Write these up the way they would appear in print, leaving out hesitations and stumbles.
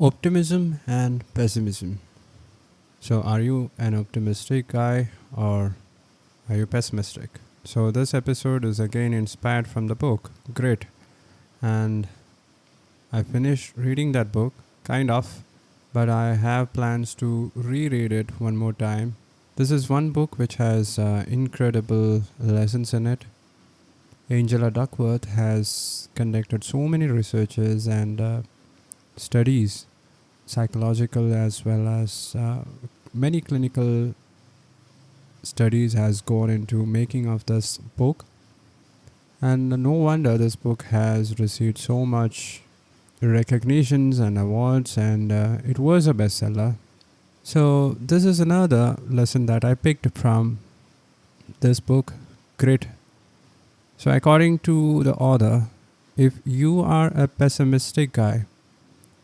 Optimism and pessimism. So, are you an optimistic guy or are you pessimistic? So, this episode is again inspired from the book Grit, and I finished reading that book, kind of, but I have plans to reread it one more time. This is one book which has incredible lessons in it. Angela Duckworth has conducted so many researches and studies, psychological as well as many clinical studies has gone into making of this book, and no wonder this book has received so much recognitions and awards, and it was a bestseller. So this is another lesson that I picked from this book, Grit. So according to the author, if you are a pessimistic guy,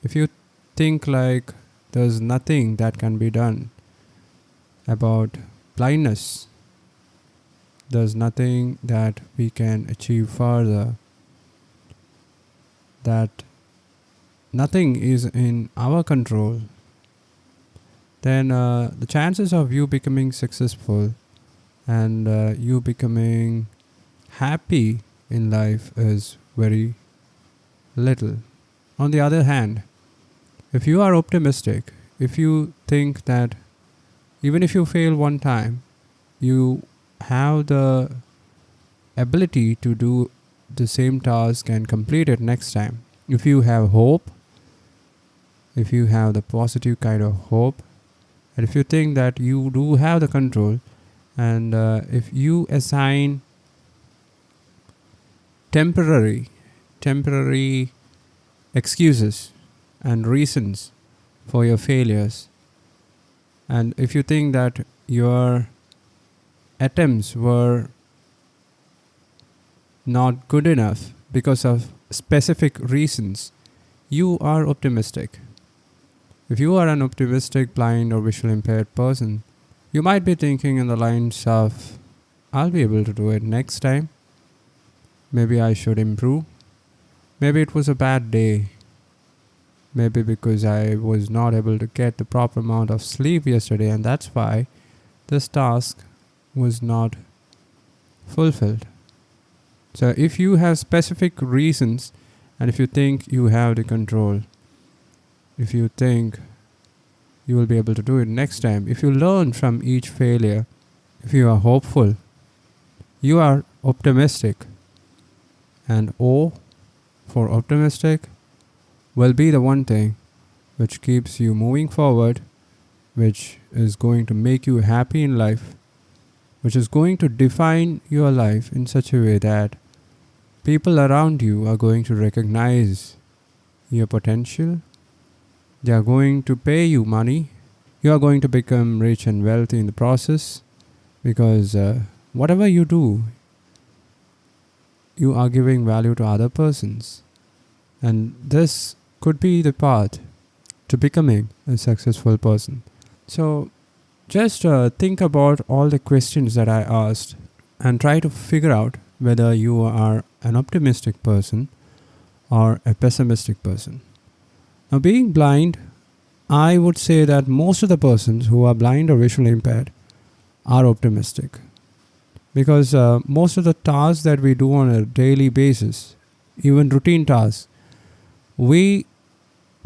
if you think like there's nothing that can be done about blindness, there's nothing that we can achieve further, that nothing is in our control, then the chances of you becoming successful and you becoming happy in life is very little. On the other hand, if you are optimistic, if you think that even if you fail one time, you have the ability to do the same task and complete it next time. If you have hope, if you have the positive kind of hope, and if you think that you do have the control, and if you assign temporary excuses and reasons for your failures, and if you think that your attempts were not good enough because of specific reasons, you are optimistic. If you are an optimistic, blind, or visually impaired person, you might be thinking in the lines of, I'll be able to do it next time. Maybe I should improve. Maybe it was a bad day. Maybe because I was not able to get the proper amount of sleep yesterday, and that's why this task was not fulfilled. So if you have specific reasons, and if you think you have the control, if you think you will be able to do it next time, if you learn from each failure, if you are hopeful, you are optimistic. And O for optimistic will be the one thing which keeps you moving forward, which is going to make you happy in life, which is going to define your life in such a way that people around you are going to recognize your potential. They are going to pay you money. You are going to become rich and wealthy in the process, because whatever you do, you are giving value to other persons. And this could be the path to becoming a successful person. So just think about all the questions that I asked and try to figure out whether you are an optimistic person or a pessimistic person. Now, being blind, I would say that most of the persons who are blind or visually impaired are optimistic, because most of the tasks that we do on a daily basis, even routine tasks, we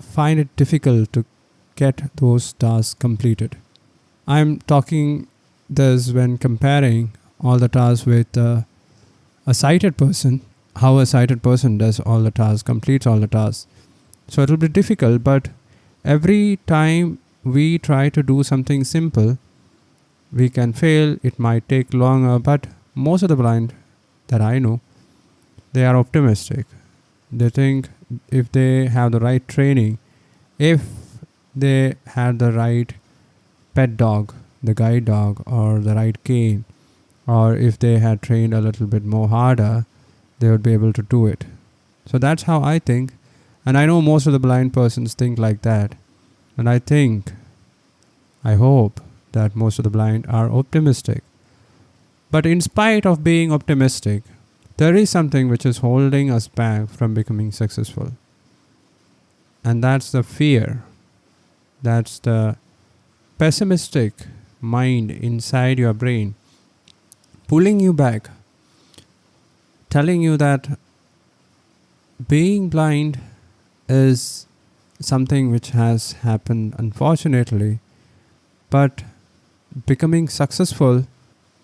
find it difficult to get those tasks completed. I'm talking this when comparing all the tasks with a sighted person, how a sighted person does all the tasks, completes all the tasks. So it will be difficult, but every time we try to do something simple, we can fail. It might take longer, but most of the blind that I know, they are optimistic. They think if they have the right training, if they had the right pet dog, the guide dog, or the right cane, or if they had trained a little bit more harder, they would be able to do it. So that's how I think. And I know most of the blind persons think like that. And I hope that most of the blind are optimistic. But in spite of being optimistic, there is something which is holding us back from becoming successful. And that's the fear. That's the pessimistic mind inside your brain pulling you back, telling you that being blind is something which has happened unfortunately, but becoming successful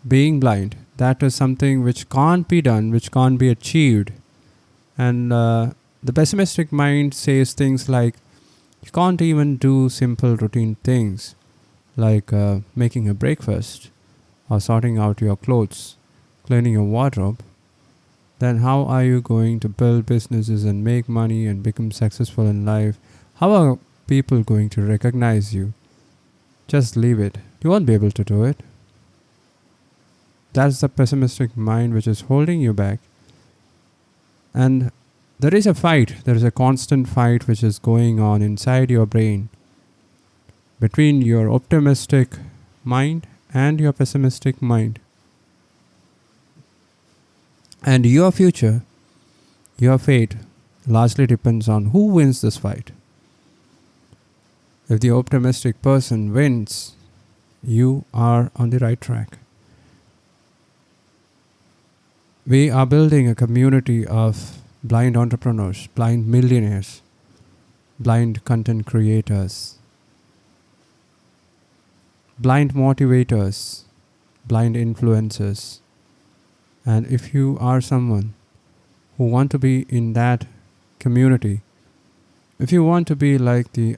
being blind, that is something which can't be done, which can't be achieved. And the pessimistic mind says things like you can't even do simple routine things like making a breakfast or sorting out your clothes, cleaning your wardrobe. Then how are you going to build businesses and make money and become successful in life? How are people going to recognize you? Just leave it. You won't be able to do it. That's the pessimistic mind which is holding you back. And there is a constant fight which is going on inside your brain between your optimistic mind and your pessimistic mind. And your future, your fate, largely depends on who wins this fight. If the optimistic person wins, you are on the right track. We are building a community of blind entrepreneurs, blind millionaires, blind content creators, blind motivators, blind influencers. And if you are someone who want to be in that community, if you want to be like the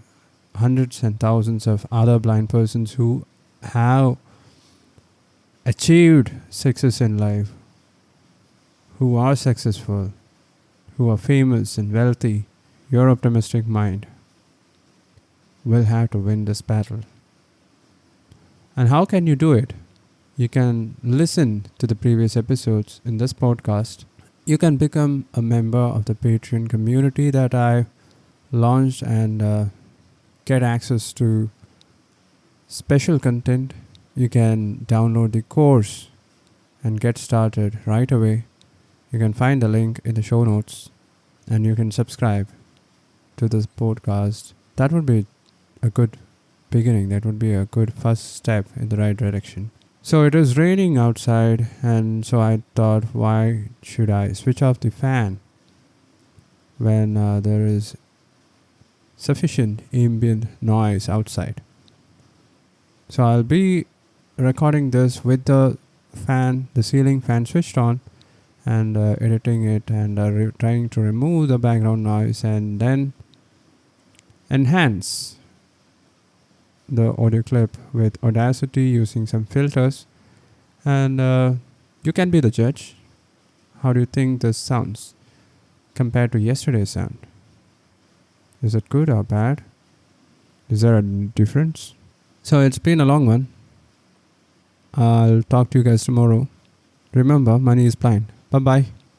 hundreds and thousands of other blind persons who have achieved success in life, who are successful, who are famous and wealthy, your optimistic mind will have to win this battle. And how can you do it? You can listen to the previous episodes in this podcast. You can become a member of the Patreon community that I launched and get access to special content. You can download the course and get started right away. You can find the link in the show notes and you can subscribe to this podcast. That would be a good beginning. That would be a good first step in the right direction. So it is raining outside, and so I thought, why should I switch off the fan when there is sufficient ambient noise outside? So I'll be recording this with the ceiling fan switched on, and editing it and trying to remove the background noise and then enhance the audio clip with Audacity using some filters. And you can be the judge. How do you think this sounds compared to yesterday's sound? Is it good or bad? Is there a difference? So it's been a long one. I'll talk to you guys tomorrow. Remember, money is blind. Bye-bye.